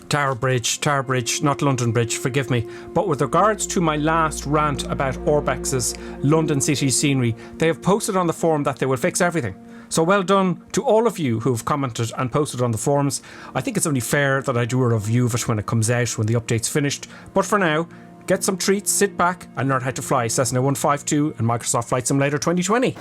Tower Bridge, not London Bridge, forgive me. But with regards to my last rant about Orbex's London City scenery, they have posted on the forum that they will fix everything. So well done to all of you who have commented and posted on the forums. I think it's only fair that I do a review of it when it comes out, when the update's finished. But for now, get some treats, sit back and learn how to fly Cessna 152 and Microsoft Flight Simulator 2020.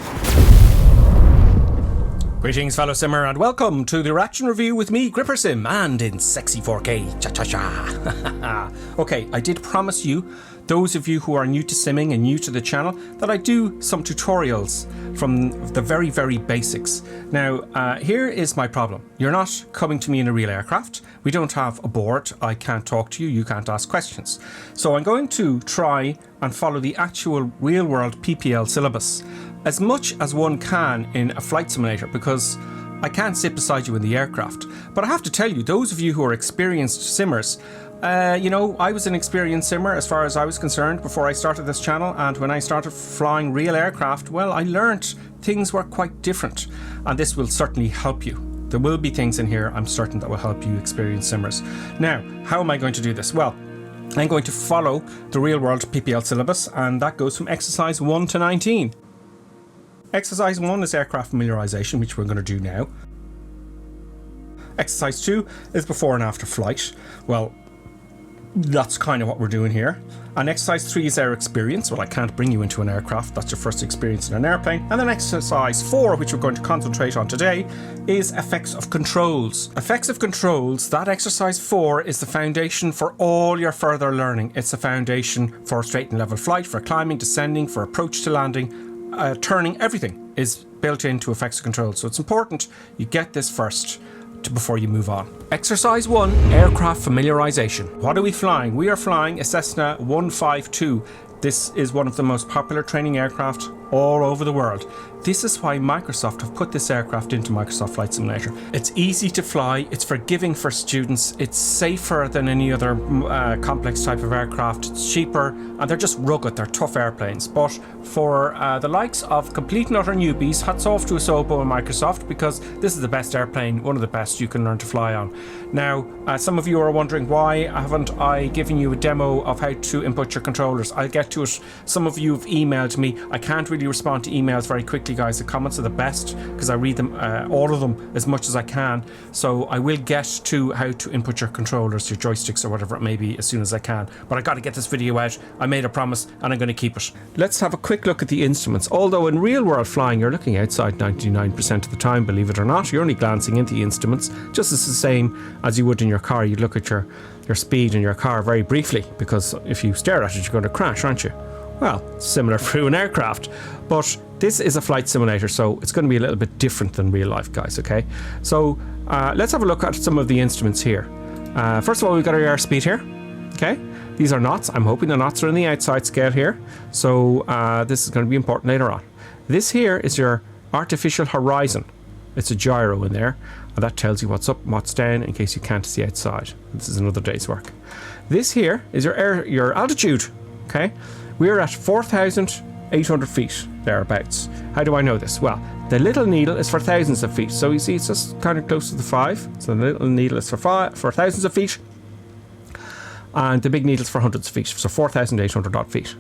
Greetings fellow simmer and welcome to the reaction review with me, Gripper Sim, and in sexy 4K. Cha-cha-cha. Okay, I did promise you, those of you who are new to simming and new to the channel, that I do some tutorials from the very, very basics. Now, here is my problem. You're not coming to me in a real aircraft. We don't have a board. I can't talk to you. You can't ask questions. So I'm going to try and follow the actual real-world PPL syllabus as much as one can in a flight simulator, because I can't sit beside you in the aircraft. But I have to tell you, those of you who are experienced simmers, you know, I was an experienced simmer as far as I was concerned before I started this channel, and when I started flying real aircraft, well, I learnt things were quite different, and this will certainly help you. There will be things in here, I'm certain, that will help you experienced simmers. Now, how am I going to do this? Well, I'm going to follow the real world PPL syllabus, and that goes from exercise 1 to 19. Exercise 1 is aircraft familiarization, which we're going to do now. Exercise 2 is before and after flight. Well, that's kind of what we're doing here. And exercise 3 is air experience. Well, I can't bring you into an aircraft. That's your first experience in an airplane. And then exercise 4, which we're going to concentrate on today, is effects of controls. Effects of controls, that exercise 4 is the foundation for all your further learning. It's the foundation for straight and level flight, for climbing, descending, for approach to landing, turning. Everything is built into effects of controls. So it's important you get this first before you move on. Exercise 1, aircraft familiarization. What are we flying? We are flying a Cessna 152. This is one of the most popular training aircraft all over the world. This is why Microsoft have put this aircraft into Microsoft Flight Simulator. It's easy to fly, it's forgiving for students, it's safer than any other complex type of aircraft, it's cheaper, and they're just rugged, they're tough airplanes. But for the likes of complete and utter newbies, hats off to Asobo and Microsoft, because this is the best airplane, one of the best you can learn to fly on. Now, some of you are wondering, why haven't I given you a demo of how to input your controllers? I'll get to it. Some of you have emailed me. I can't really respond to emails very quickly, guys. The comments are the best because I read them, all of them, as much as I can. So I will get to how to input your controllers, your joysticks or whatever it may be, as soon as I can. But I got to get this video out. I made a promise and I'm going to keep it. Let's have a quick look at the instruments. Although in real world flying you're looking outside 99% of the time, believe it or not, you're only glancing into the instruments, just as the same as you would in your car. You'd look at your speed in your car very briefly, because if you stare at it you're going to crash, aren't you? Well, similar through an aircraft, but this is a flight simulator, so it's going to be a little bit different than real life, guys, okay? So let's have a look at some of the instruments here. First of all, we've got our airspeed here, okay? These are knots. I'm hoping the knots are in the outside scale here, so this is going to be important later on. This here is your artificial horizon. It's a gyro in there, and that tells you what's up and what's down in case you can't see outside. This is another day's work. This here is your altitude, okay? We're at 4,800 feet, thereabouts. How do I know this? Well, the little needle is for thousands of feet. So you see it's just kind of close to the 5. So the little needle is for thousands of feet. And the big needle is for hundreds of feet. So 4,800 odd feet.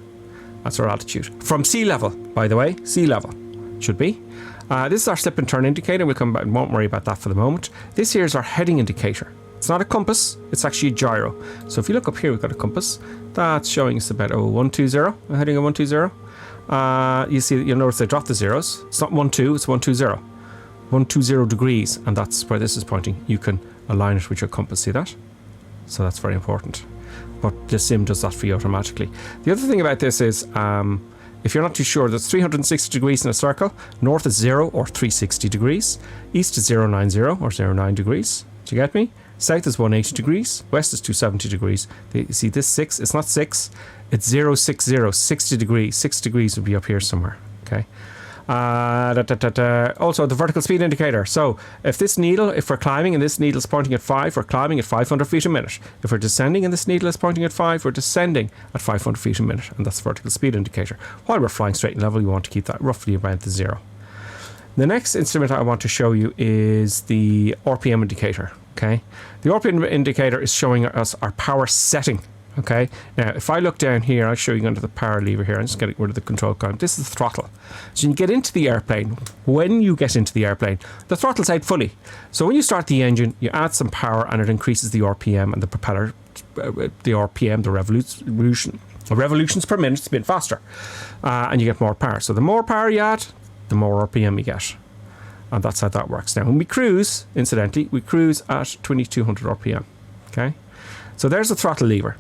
That's our altitude. From sea level, by the way, sea level should be. This is our slip and turn indicator. We'll come back and won't worry about that for the moment. This here is our heading indicator. It's not a compass, it's actually a gyro. So if you look up here, we've got a compass. That's showing us about 120, a heading of 120. You see, you'll notice they dropped the zeros. It's not 12, it's 120. 120 degrees, and that's where this is pointing. You can align it with your compass, see that? So that's very important. But the sim does that for you automatically. The other thing about this is, if you're not too sure, there's 360 degrees in a circle. North is 0 or 360 degrees. East is 090 or 09 degrees. Do you get me? South is 180 degrees. West is 270 degrees. You see this 6? It's not 6. It's 060, 60 degrees. 6 degrees would be up here somewhere. Okay. Also the vertical speed indicator. So if this needle, if we're climbing and this needle is pointing at 5, we're climbing at 500 feet a minute. If we're descending and this needle is pointing at 5, we're descending at 500 feet a minute, and that's the vertical speed indicator. While we're flying straight and level, you want to keep that roughly around the 0. The next instrument I want to show you is the RPM indicator. Okay, the RPM indicator is showing us our power setting. Okay, now if I look down here, I'll show you under the power lever here. I'm just getting rid of the control column. This is the throttle. So you get into the airplane. When you get into the airplane, the throttle's out fully. So when you start the engine, you add some power and it increases the RPM and the propeller, the RPM, the revolutions per minute, spin faster, and you get more power. So the more power you add, the more RPM you get. And that's how that works. Now when we cruise, incidentally, we cruise at 2200 RPM. Okay, so there's the throttle lever.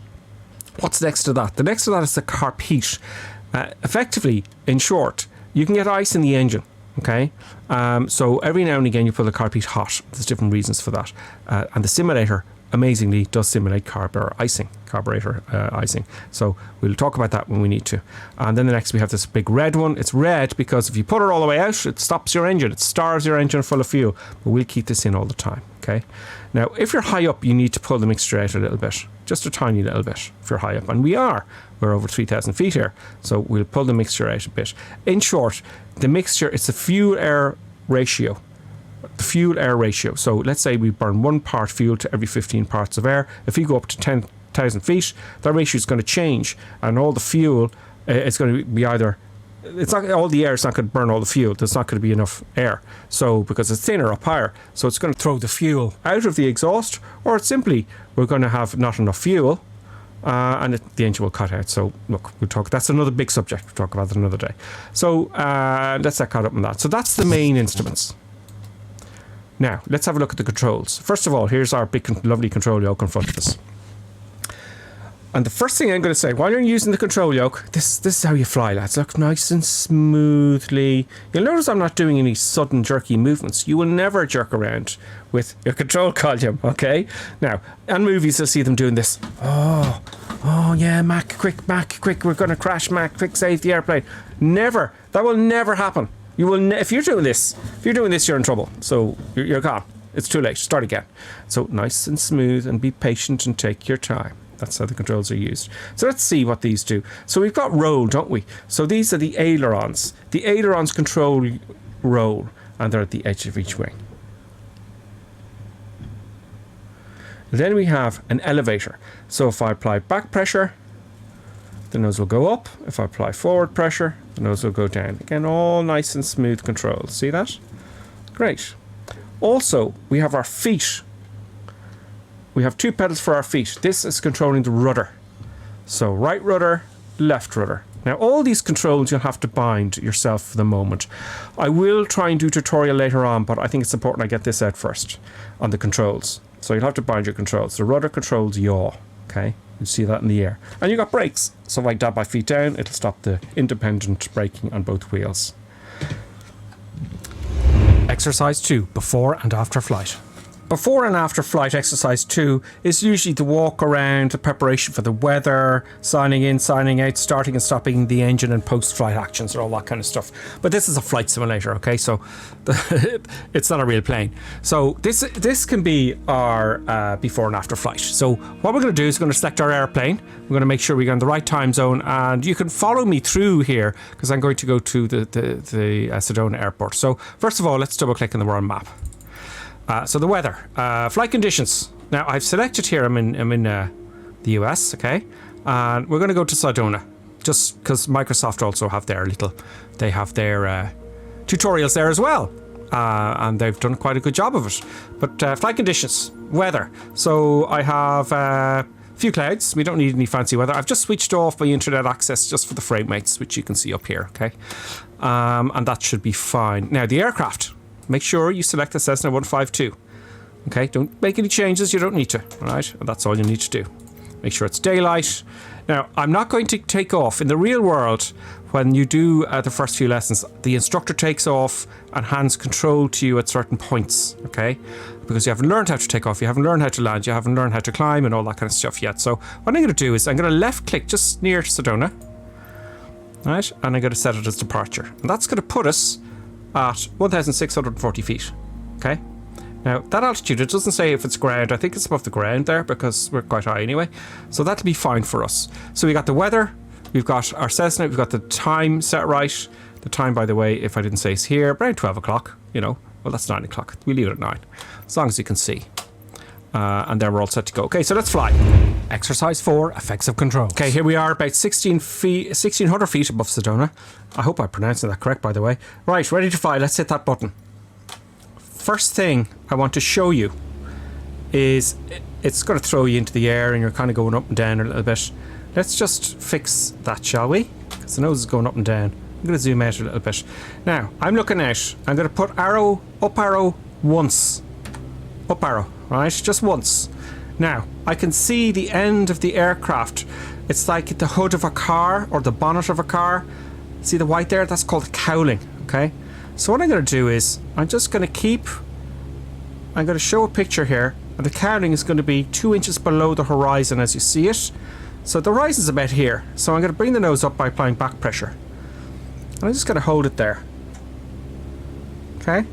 What's next to that? The next to that is the carb heat. Effectively, in short, you can get ice in the engine. Okay, so every now and again you pull the carb heat hot. There's different reasons for that, and the simulator amazingly does simulate carburetor icing. So we'll talk about that when we need to. And then the next we have this big red one. It's red because if you put it all the way out, it stops your engine. It starves your engine full of fuel. But we'll keep this in all the time. Okay. Now, if you're high up, you need to pull the mixture out a little bit, just a tiny little bit. If you're high up, and we're over 3,000 feet here, so we'll pull the mixture out a bit. In short, the mixture, it's the fuel-air ratio. The fuel-air ratio. So let's say we burn 1 part fuel to every 15 parts of air. If you go up to 10,000 feet, that ratio is going to change, and all the fuel, it's going to be either, it's not all the air, it's not going to burn all the fuel. There's not going to be enough air. So because it's thinner up higher, so it's going to throw the fuel out of the exhaust, or it's simply we're going to have not enough fuel, and the engine will cut out. So look, we'll talk. That's another big subject. We'll talk about it another day. So let's get caught up on that. So that's the main instruments. Now, let's have a look at the controls. First of all, here's our big, lovely control yoke in front of us. And the first thing I'm going to say, while you're using the control yoke, this is how you fly, lads. Look nice and smoothly. You'll notice I'm not doing any sudden jerky movements. You will never jerk around with your control column, okay? Now, in movies, you'll see them doing this. Oh yeah, Mac, quick, we're going to crash, Mac, quick, save the airplane. Never. That will never happen. You will if you're doing this, you're in trouble. So you're gone. It's too late. Start again. So nice and smooth, and be patient and take your time. That's how the controls are used. So let's see what these do. So we've got roll, don't we? So these are the ailerons. The ailerons control roll, and they're at the edge of each wing. Then we have an elevator. So if I apply back pressure, the nose will go up. If I apply forward pressure, the nose will go down. Again, all nice and smooth controls. See that? Great. Also, we have our feet. We have 2 pedals for our feet. This is controlling the rudder. So right rudder, left rudder. Now all these controls you'll have to bind yourself for the moment. I will try and do a tutorial later on, but I think it's important I get this out first on the controls. So you'll have to bind your controls. The rudder controls yaw. Okay, you see that in the air. And you got brakes. So if I dab my feet down, it'll stop the independent braking on both wheels. Exercise 2, before and after flight. Before and after flight, exercise 2 is usually the walk around, the preparation for the weather, signing in, signing out, starting and stopping the engine, and post-flight actions and all that kind of stuff. But this is a flight simulator, okay? So it's not a real plane. So this can be our before and after flight. So what we're going to do is we're going to select our airplane. We're going to make sure we get in the right time zone, and you can follow me through here because I'm going to go to the Sedona airport. So first of all, let's double click on the world map. So the weather, flight conditions. Now I've selected here, I'm in the US, okay? And we're going to go to Sedona, just because Microsoft also have their tutorials there as well. And they've done quite a good job of it. But flight conditions, weather. So I have a few clouds. We don't need any fancy weather. I've just switched off my internet access just for the frame rates, which you can see up here, okay? And that should be fine. Now the aircraft. Make sure you select the Cessna 152. Okay, don't make any changes, you don't need to, all right? And that's all you need to do. Make sure it's daylight. Now, I'm not going to take off. In the real world, when you do the first few lessons, the instructor takes off and hands control to you at certain points, okay? Because you haven't learned how to take off, you haven't learned how to land, you haven't learned how to climb and all that kind of stuff yet. So what I'm going to do is I'm going to left click just near Sedona, all right? And I'm going to set it as departure. And that's going to put us at 1,640 feet, okay? Now, that altitude, it doesn't say if it's ground. I think it's above the ground there because we're quite high anyway. So that'll be fine for us. So we got the weather, we've got our Cessna, we've got the time set right. The time, by the way, if I didn't say, is here, around 12 o'clock, you know. Well, that's 9 o'clock. We leave it at 9, as long as you can see. And then we're all set to go. Okay, so let's fly. Exercise 4, effects of control. Okay, here we are about 1600 feet above Sedona. I hope I'm pronouncing that correct, by the way. Right, ready to fly. Let's hit that button. First thing I want to show you is it's going to throw you into the air and you're kind of going up and down a little bit. Let's just fix that, shall we? Because the nose is going up and down. I'm going to zoom out a little bit. Now, I'm looking out. I'm going to put up arrow once. Up arrow, right? Just once. Now, I can see the end of the aircraft. It's like the hood of a car or the bonnet of a car. See the white there? That's called cowling, okay? So what I'm going to do is, I'm going to show a picture here, and the cowling is going to be 2 inches below the horizon as you see it. So the horizon's about here. So I'm going to bring the nose up by applying back pressure. And I'm just going to hold it there. Okay? I'm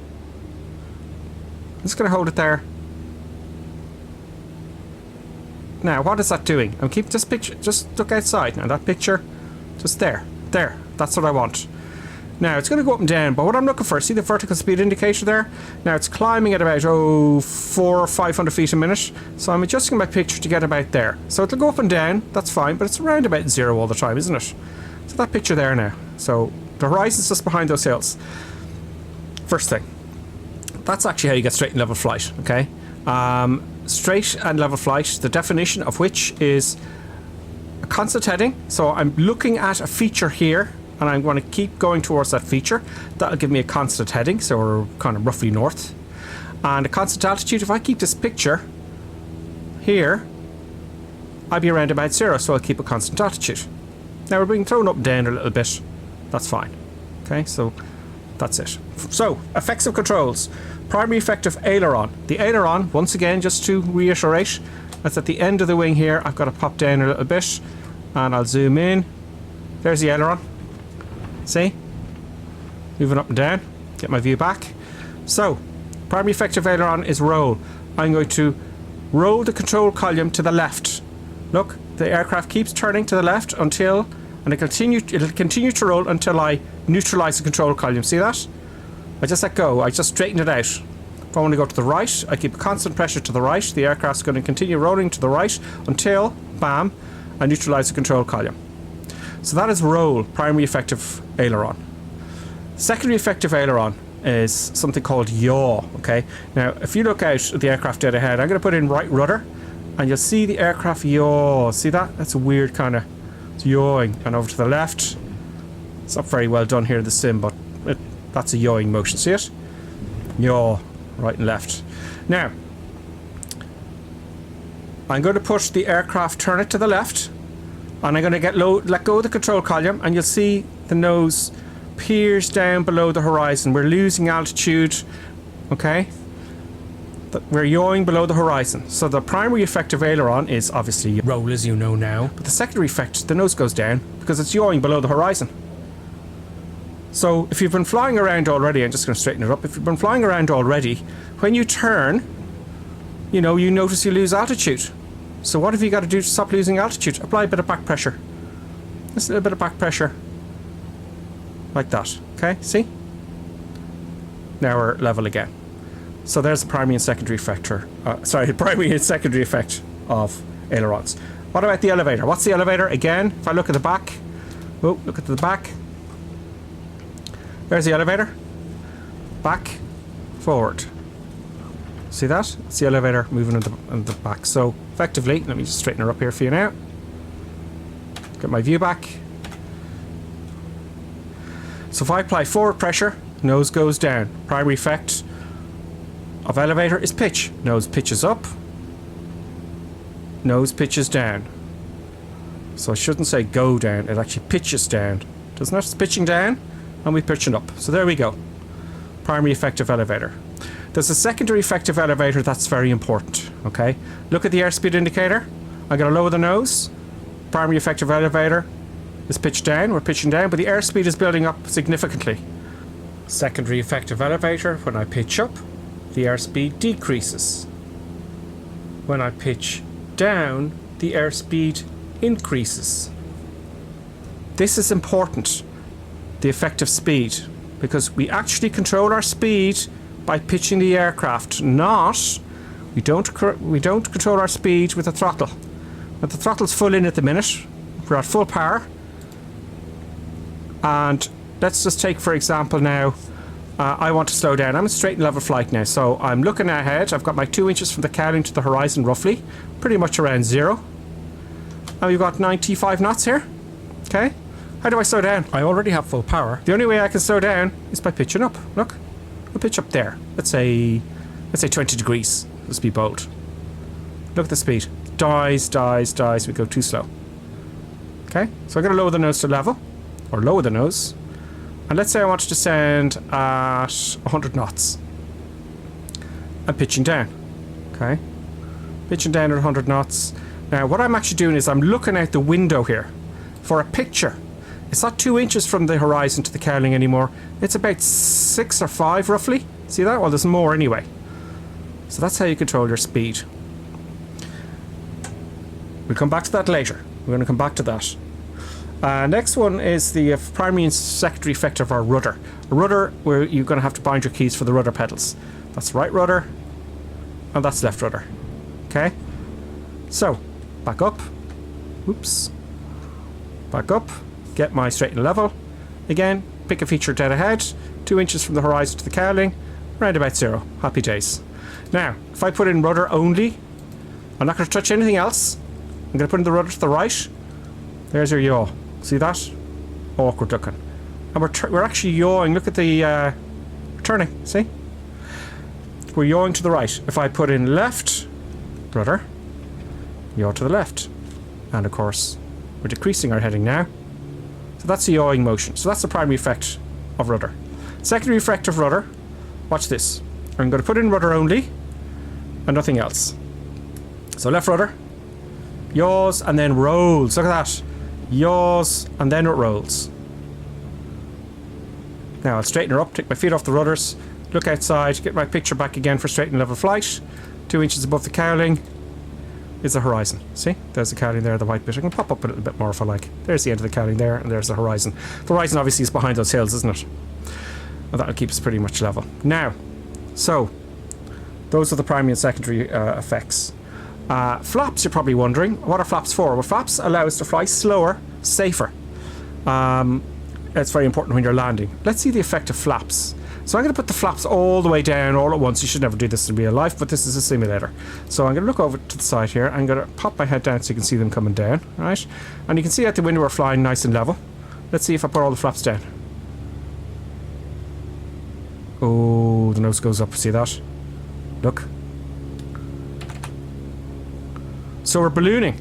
just going to hold it there. Now, what is that doing? I'm keeping this picture, just look outside. Now that picture, just there. There. That's what I want. Now, it's going to go up and down, but what I'm looking for, see the vertical speed indicator there? Now, it's climbing at about, 400 or 500 feet a minute. So I'm adjusting my picture to get about there. So it'll go up and down, that's fine, but it's around about 0 all the time, isn't it? So that picture there now. So the horizon's just behind those hills. First thing. That's actually how you get straight and level flight, okay? Straight and level flight, the definition of which is a constant heading. So I'm looking at a feature here, and I'm going to keep going towards that feature. That'll give me a constant heading, so we're kind of roughly north. And a constant altitude, if I keep this picture here, I'll be around about 0, so I'll keep a constant altitude. Now we're being thrown up and down a little bit. That's fine. Okay, so that's it. So, effects of controls. Primary effect of aileron. The aileron, once again, just to reiterate, that's at the end of the wing here. I've got to pop down a little bit, and I'll zoom in. There's the aileron. See? Moving up and down. Get my view back. So, primary effect of aileron is roll. I'm going to roll the control column to the left. Look, the aircraft keeps turning to the left until, and it'll continue to roll until I neutralize the control column. See that? I just let go. I just straighten it out. If I want to go to the right, I keep a constant pressure to the right. The aircraft's going to continue rolling to the right until, bam, I neutralize the control column. So that is roll, primary effective aileron. Secondary effective aileron is something called yaw, okay? Now, if you look out at the aircraft dead ahead, I'm going to put in right rudder, and you'll see the aircraft yaw. See that? That's a weird kind of, it's yawing. And over to the left, it's not very well done here in the sim, but that's a yawing motion. See it? Yaw, right and left. Now, I'm going to push the aircraft, turn it to the left, and I'm going to let go of the control column, and you'll see the nose peers down below the horizon. We're losing altitude, okay? We're yawing below the horizon. So the primary effect of aileron is obviously roll, as you know now. But the secondary effect, the nose goes down because it's yawing below the horizon. So if you've been flying around already, I'm just going to straighten it up. If you've been flying around already, when you turn, you notice you lose altitude. So what have you got to do to stop losing altitude? Apply a bit of back pressure. Just a little bit of back pressure. Like that. Okay, see? Now we're level again. So there's the primary and secondary factor. Primary and secondary effect of ailerons. What about the elevator? What's the elevator? Again, if I look at the back. Oh, look at the back. There's the elevator. Back, forward. See that? It's the elevator moving in the back. So effectively, let me just straighten her up here for you now. Get my view back. So if I apply forward pressure, nose goes down. Primary effect of elevator is pitch. Nose pitches up. Nose pitches down. So I shouldn't say go down, it actually pitches down. Doesn't it? It's pitching down and we're pitching up. So there we go. Primary effect of elevator. There's a secondary effect of elevator that's very important, okay? Look at the airspeed indicator. I'm going to lower the nose. Primary effect of elevator is pitched down. We're pitching down, but the airspeed is building up significantly. Secondary effect of elevator, when I pitch up, the airspeed decreases. When I pitch down, the airspeed increases. This is important, the effective speed, because we actually control our speed by pitching the aircraft, not We don't control our speed with the throttle. But the throttle's full in at the minute. We're at full power. And let's just take, for example, now, I want to slow down. I'm in straight and level flight now, so I'm looking ahead. I've got my 2 inches from the cowling to the horizon, roughly. Pretty much around 0. And we've got 95 knots here. Okay. How do I slow down? I already have full power. The only way I can slow down is by pitching up. Look. I'll pitch up there. Let's say 20 degrees. Let's be bold. Look at the speed. Dies. We go too slow. Okay. So I'm going to lower the nose to level. Or lower the nose. And let's say I want to descend at 100 knots. I'm pitching down. Okay. Pitching down at 100 knots. Now, what I'm actually doing is I'm looking out the window here for a picture. It's not 2 inches from the horizon to the cowling anymore. It's about 6 or 5, roughly. See that? Well, there's more anyway. So that's how you control your speed. We'll come back to that later. We're going to come back to that. Next one is the primary and secondary effect of our rudder. A rudder where you're going to have to bind your keys for the rudder pedals. That's right rudder, and that's left rudder. Okay? So, back up. Oops. Back up. Get my straight and level. Again, pick a feature dead ahead. 2 inches from the horizon to the cowling. Round about 0. Happy days. Now, if I put in rudder only, I'm not going to touch anything else. I'm going to put in the rudder to the right. There's your yaw. See that? Awkward ducking. And we're actually yawing. Look at the turning. See? We're yawing to the right. If I put in left rudder, yaw to the left. And of course, we're decreasing our heading now. So that's the yawing motion. So that's the primary effect of rudder. Secondary effect of rudder. Watch this. I'm going to put in rudder only and nothing else. So left rudder, yaws and then rolls. Look at that. Yaws and then it rolls. Now I'll straighten her up, take my feet off the rudders, look outside, get my picture back again for straight and level flight. 2 inches above the cowling is the horizon. See? There's the cowling there, the white bit. I can pop up a little bit more if I like. There's the end of the cowling there, and there's the horizon. The horizon obviously is behind those hills, isn't it? And that'll keep us pretty much level. Now, so, those are the primary and secondary effects. Flaps, you're probably wondering, what are flaps for? Well, flaps allow us to fly slower, safer. It's very important when you're landing. Let's see the effect of flaps. So I'm going to put the flaps all the way down all at once. You should never do this in real life, but this is a simulator. So I'm going to look over to the side here. I'm going to pop my head down so you can see them coming down, right? And you can see out the window we're flying nice and level. Let's see if I put all the flaps down. Oh, the nose goes up. See that? Look. So we're ballooning.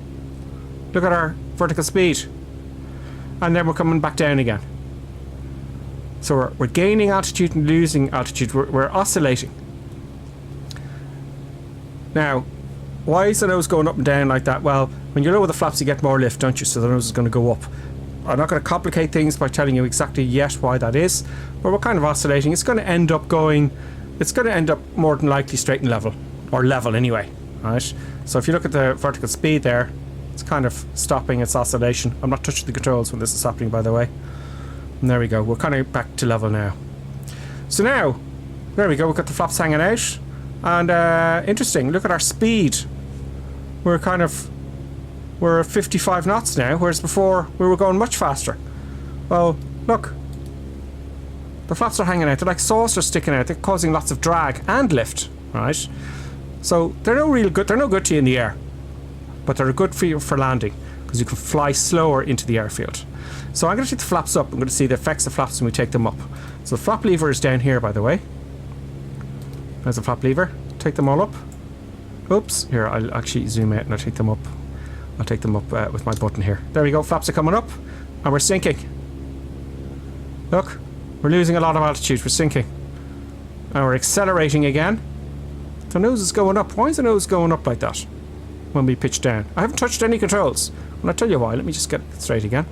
Look at our vertical speed. And then we're coming back down again. So we're gaining altitude and losing altitude. We're oscillating. Now, why is the nose going up and down like that? Well, when you lower the flaps, you get more lift, don't you? So the nose is going to go up. I'm not going to complicate things by telling you exactly yet why that is, but we're kind of oscillating. It's going to end up more than likely straight and level, or level anyway, right? So if you look at the vertical speed there, it's kind of stopping its oscillation. I'm not touching the controls when this is happening, by the way. And there we go. We're kind of back to level now. So now, there we go. We've got the flaps hanging out. And interesting. Look at our speed. We're at 55 knots now, whereas before we were going much faster. Well, look. The flaps are hanging out. They're like saucers sticking out. They're causing lots of drag and lift, right? So they're no good to you in the air. But they're good for you for landing, because you can fly slower into the airfield. So I'm going to take the flaps up. I'm going to see the effects of flaps when we take them up. So the flap lever is down here, by the way. There's the flap lever. Take them all up. Oops. Here, I'll actually zoom out and I'll take them up. I'll take them up with my button here. There we go. Flaps are coming up. And we're sinking. Look. We're losing a lot of altitude. We're sinking. And we're accelerating again. The nose is going up. Why is the nose going up like that when we pitch down? I haven't touched any controls. And I'll tell you why. Let me just get it straight again.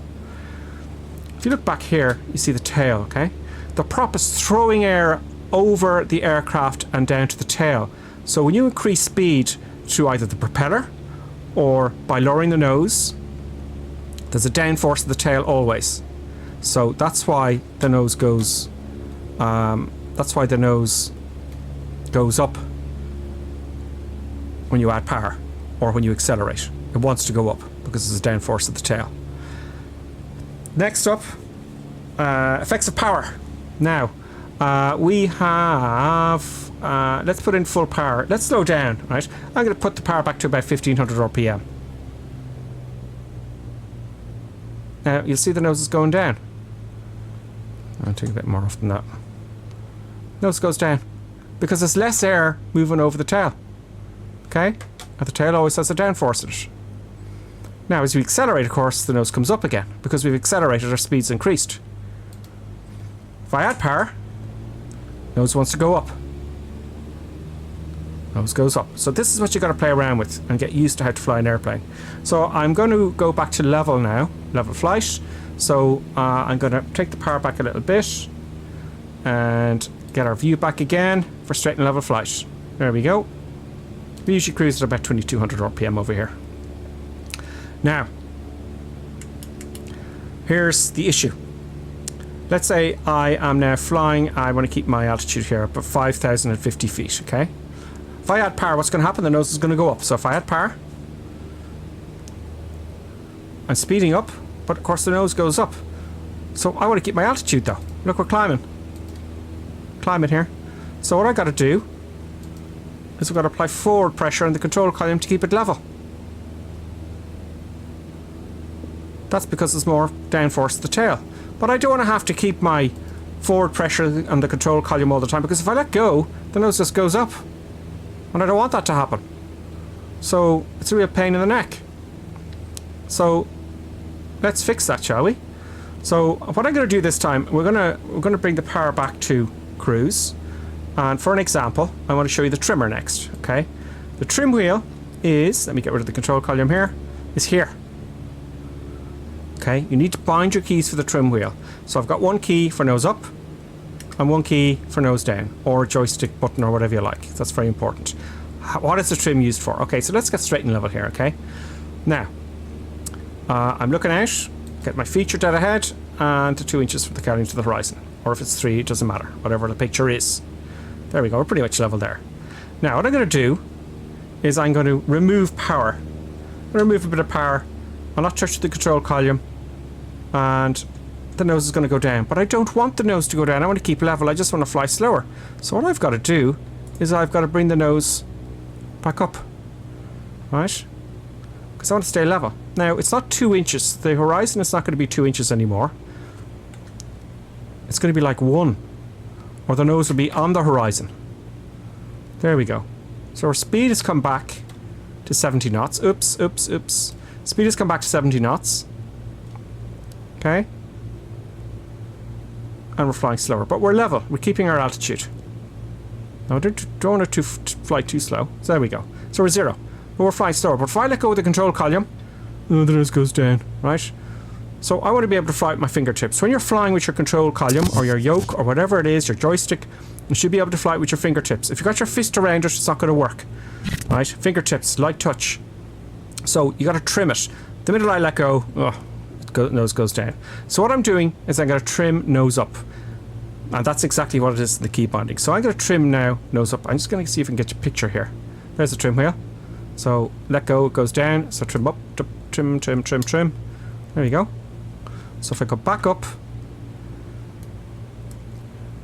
If you look back here, you see the tail, okay? The prop is throwing air over the aircraft and down to the tail. So when you increase speed through either the propeller or by lowering the nose, there's a downforce of the tail always. So that's why the nose goes up. when you add power or when you accelerate. It wants to go up because it's a downforce of the tail. Next up, effects of power. Now, we have, let's put in full power. Let's slow down, right? I'm going to put the power back to about 1500 RPM. Now, you'll see the nose is going down. I'll take a bit more off than that. Nose goes down because there's less air moving over the tail. Okay? And the tail always has a downforce in it. Now, as we accelerate, of course, the nose comes up again because we've accelerated, our speed's increased. If I add power, nose wants to go up. Nose goes up. So this is what you got to play around with and get used to how to fly an airplane. So I'm going to go back to level now, level flight. So I'm going to take the power back a little bit and get our view back again for straight and level flight. There we go. We usually cruise at about 2200 RPM over here. Now, here's the issue. Let's say I am now flying. I want to keep my altitude here up at 5,050 feet, okay? If I add power, what's going to happen? The nose is going to go up. So if I add power, I'm speeding up, but of course the nose goes up. So I want to keep my altitude though. Look, we're climbing. Climbing here. So what I've got to do is we've got to apply forward pressure on the control column to keep it level. That's because there's more downforce to the tail. But I don't want to have to keep my forward pressure on the control column all the time, because if I let go, the nose just goes up. And I don't want that to happen. So it's a real pain in the neck. So let's fix that, shall we? So what I'm going to do this time, we're going to bring the power back to cruise. And for an example, I want to show you the trimmer next, okay? The trim wheel is, let me get rid of the control column here, is here. Okay, you need to bind your keys for the trim wheel. So I've got one key for nose up and one key for nose down, or joystick button or whatever you like. That's very important. What is the trim used for? Okay, so let's get straight and level here, okay? Now, I'm looking out, get my feature dead ahead, and to 2 inches from the carrying to the horizon. Or if it's 3, it doesn't matter, whatever the picture is. There we go, we're pretty much level there. Now, what I'm going to do is I'm going to remove power. I'm going to remove a bit of power. I'll not touch the control column, and the nose is going to go down. But I don't want the nose to go down. I want to keep level. I just want to fly slower. So what I've got to do is I've got to bring the nose back up, right? Because I want to stay level. Now, it's not 2 inches. The horizon is not going to be 2 inches anymore. It's going to be like 1. Or the nose will be on the horizon. There we go. So our speed has come back to 70 knots. Oops, oops, oops. Speed has come back to 70 knots. Okay. And we're flying slower. But we're level. We're keeping our altitude. Now, I don't want it to fly too slow. So there we go. So we're 0. But we're flying slower. But if I let go of the control column, the nose goes down, right? So I want to be able to fly with my fingertips. When you're flying with your control column or your yoke or whatever it is, your joystick, you should be able to fly it with your fingertips. If you've got your fist around it, it's not going to work. Right? Fingertips, light touch. So you got to trim it. The minute I let go, nose goes down. So what I'm doing is I'm going to trim nose up. And that's exactly what it is in the key binding. So I'm going to trim now, nose up. I'm just going to see if I can get your picture here. There's the trim wheel. So let go, it goes down. So trim up, trim, trim, trim, trim. There you go. So if I go back up,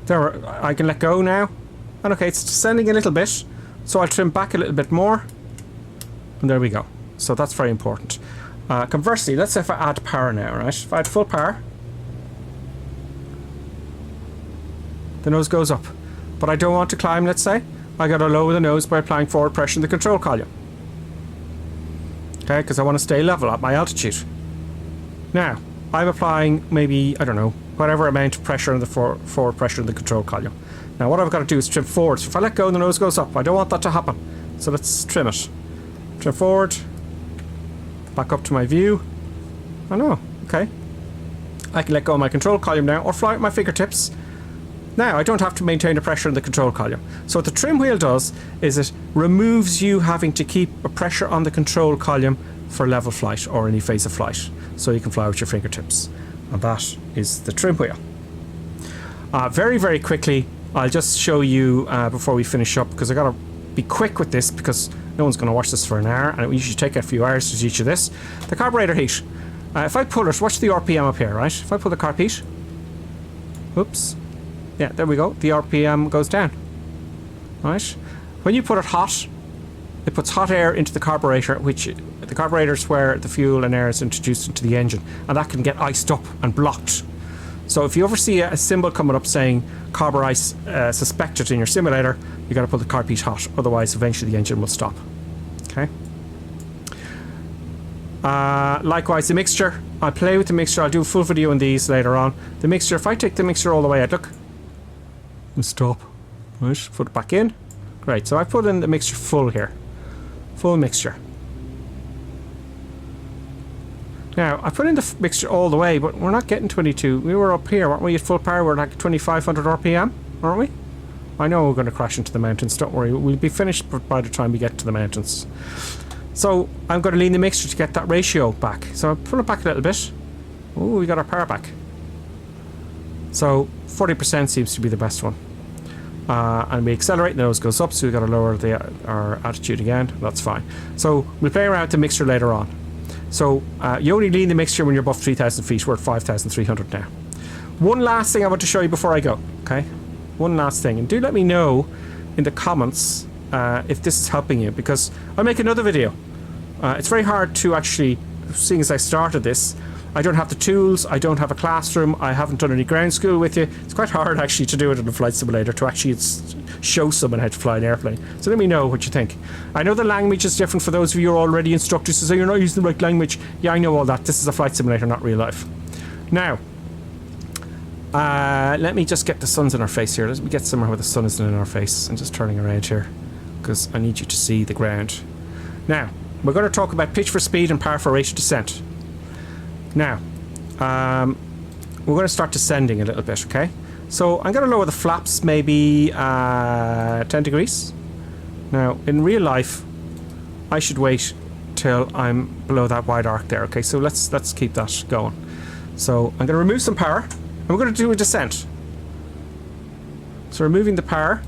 there, I can let go now. And okay, it's descending a little bit. So I'll trim back a little bit more. And there we go. So that's very important. Conversely, let's say if I add power now, right? If I add full power, the nose goes up. But I don't want to climb, let's say. I got to lower the nose by applying forward pressure in the control column. Okay, because I want to stay level at my altitude. Now, I'm applying maybe, I don't know, whatever amount of pressure on the forward pressure in the control column. Now what I've got to do is trim forward. So if I let go, the nose goes up. I don't want that to happen. So let's trim it. Trim forward. Back up to my view. I know, okay. I can let go of my control column now or fly with my fingertips. Now I don't have to maintain the pressure in the control column. So what the trim wheel does is it removes you having to keep a pressure on the control column for level flight or any phase of flight. So you can fly with your fingertips. And that is the trim wheel. Very, very quickly, I'll just show you before we finish up, because I got to be quick with this because no one's going to watch this for an hour, and it usually take a few hours to teach you this. The carburetor heat. If I pull it, watch the RPM up here, right? If I pull the carb heat, oops, yeah, there we go. The RPM goes down, right? When you put it hot, it puts hot air into the carburetor, which the carburetor is where the fuel and air is introduced into the engine, and that can get iced up and blocked. So if you ever see a symbol coming up saying carb ice suspected in your simulator, you got to put the carb heat hot, otherwise eventually the engine will stop. Okay. Likewise, the mixture. I'll play with the mixture. I'll do a full video on these later on. The mixture, if I take the mixture all the way out, look, and stop, right, put it back in. Great, so I put in the mixture full here. Full mixture. Now, I put in the mixture all the way, but we're not getting 22. We were up here, weren't we, at full power? We're like 2,500 RPM, aren't we? I know we're going to crash into the mountains, don't worry. We'll be finished by the time we get to the mountains. So, I'm going to lean the mixture to get that ratio back. So, I'll pull it back a little bit. Oh, we got our power back. So, 40% seems to be the best one. And we accelerate, the nose goes up, so we've got to lower our attitude again. That's fine. So, we'll play around with the mixture later on. So, you only lean the mixture when you're above 3,000 feet. We're at 5,300 now. One last thing I want to show you before I go, okay? One last thing. And do let me know in the comments if this is helping you, because I'll make another video. It's very hard to actually, seeing as I started this, I don't have the tools, I don't have a classroom, I haven't done any ground school with you. It's quite hard actually to do it in a flight simulator, to actually show someone how to fly an airplane. So let me know what you think. I know the language is different for those of you who are already instructors who say you're not using the right language. Yeah, I know all that. This is a flight simulator, not real life. Now, let me just get the sun's in our face here. Let me get somewhere where the sun isn't in our face. I'm just turning around here because I need you to see the ground. Now, we're going to talk about pitch for speed and power for rate of descent. Now, we're going to start descending a little bit, okay? So I'm going to lower the flaps maybe 10 degrees. Now, in real life, I should wait till I'm below that wide arc there, okay? So let's keep that going. So I'm going to remove some power, and we're going to do a descent. So removing the power,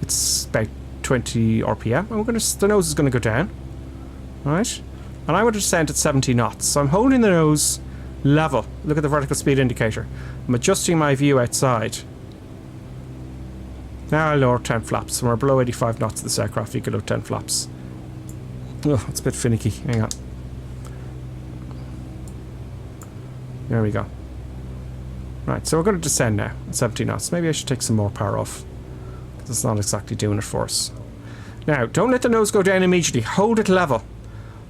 it's about 20 RPM, and the nose is going to go down, right? And I want to descend at 70 knots. So I'm holding the nose level. Look at the vertical speed indicator. I'm adjusting my view outside. Now I lower 10 flaps. When we're below 85 knots of this aircraft, you can lower 10 flaps. Oh, it's a bit finicky. Hang on. There we go. Right, so we're going to descend now at 70 knots. Maybe I should take some more power off, because it's not exactly doing it for us. Now, don't let the nose go down immediately. Hold it level.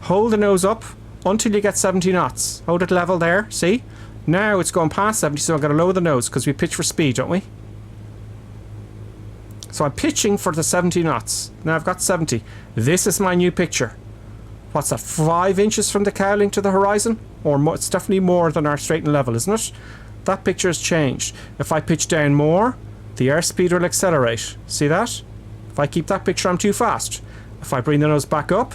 Hold the nose up until you get 70 knots. Hold it level there, see? Now it's going past 70, so I've got to lower the nose because we pitch for speed, don't we? So I'm pitching for the 70 knots. Now I've got 70. This is my new picture. What's that, 5 inches from the cowling to the horizon? Or more, it's definitely more than our straight and level, isn't it? That picture has changed. If I pitch down more, the airspeed will accelerate. See that? If I keep that picture, I'm too fast. If I bring the nose back up,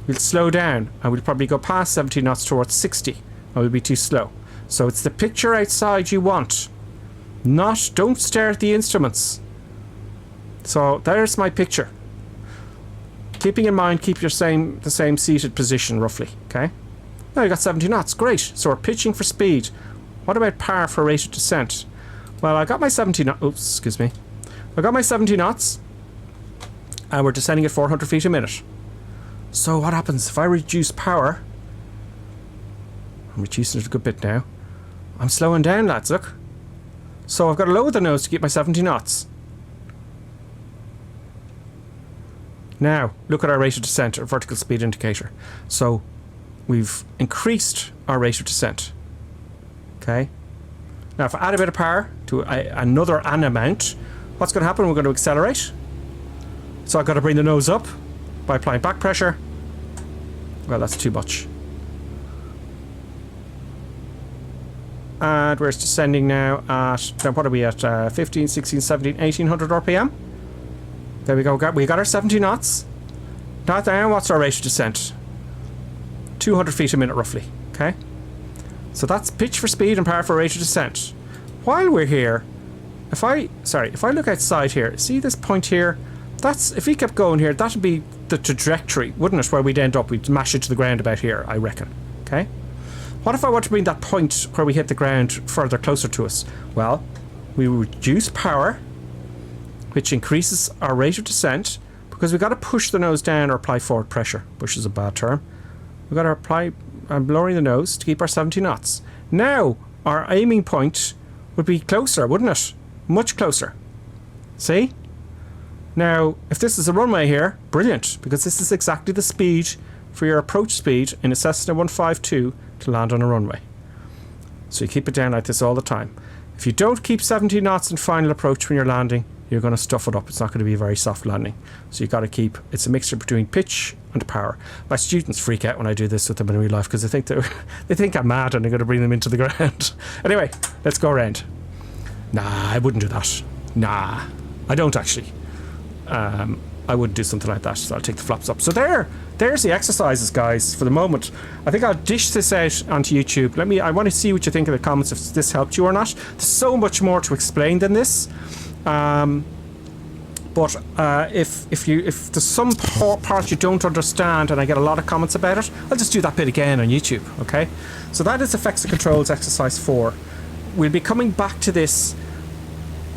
we'll slow down, and we'll probably go past 70 knots towards 60, and we'll be too slow. So it's the picture outside you want. Don't stare at the instruments. So there's my picture. Keeping in mind, keep the same seated position roughly, okay? Now you got 70 knots, great. So we're pitching for speed. What about power for rate of descent? Well, I got my 70 knots. Oops, excuse me. I got my 70 knots, and we're descending at 400 feet a minute. So what happens if I reduce power? I'm reducing it a good bit now. I'm slowing down, lads, look. So I've got to lower the nose to keep my 70 knots. Now, look at our rate of descent, our vertical speed indicator. So we've increased our rate of descent. Okay. Now if I add a bit of power to another amount, what's going to happen? We're going to accelerate. So I've got to bring the nose up by applying back pressure. Well, that's too much. And we're descending now at, what are we at? 15, 16, 17, 1800 RPM. There we go. We got our 70 knots. Now, what's our rate of descent? 200 feet a minute, roughly. Okay. So that's pitch for speed and power for rate of descent. While we're here, if I look outside here, see this point here? That's, if we kept going here, that'd be the trajectory, wouldn't it? Where we'd end up, we'd smash into the ground about here, I reckon. Okay? What if I want to bring that point where we hit the ground further closer to us? Well, we reduce power, which increases our rate of descent, because we've got to push the nose down or apply forward pressure. Push is a bad term. We've got to apply, I'm lowering the nose to keep our 70 knots. Now, our aiming point would be closer, wouldn't it? Much closer. See? Now, if this is a runway here, brilliant, because this is exactly the speed for your approach speed in a Cessna 152 to land on a runway. So you keep it down like this all the time. If you don't keep 70 knots in final approach when you're landing, you're going to stuff it up. It's not going to be a very soft landing. So you've got to keep, it's a mixture between pitch and power. My students freak out when I do this with them in real life because they think I'm mad and I'm going to bring them into the ground. Anyway, let's go around. Nah, I wouldn't do that. Nah, I don't actually. I wouldn't do something like that, so I'll take the flaps up. So there's the exercises, guys, for the moment. I think I'll dish this out onto YouTube. I want to see what you think in the comments, if this helped you or not. There's so much more to explain than this. But if there's some part you don't understand and I get a lot of comments about it, I'll just do that bit again on YouTube, okay? So that is Effects and Controls Exercise 4. We'll be coming back to this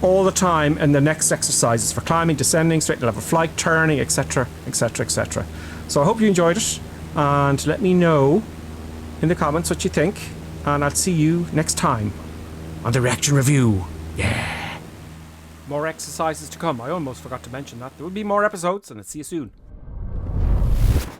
all the time in the next exercises for climbing, descending, straight level flight, turning, etc, etc, etc. So I hope you enjoyed it, and let me know in the comments what you think, and I'll see you next time on the reaction review. Yeah. More exercises to come. I almost forgot to mention that. There will be more episodes, and I'll see you soon.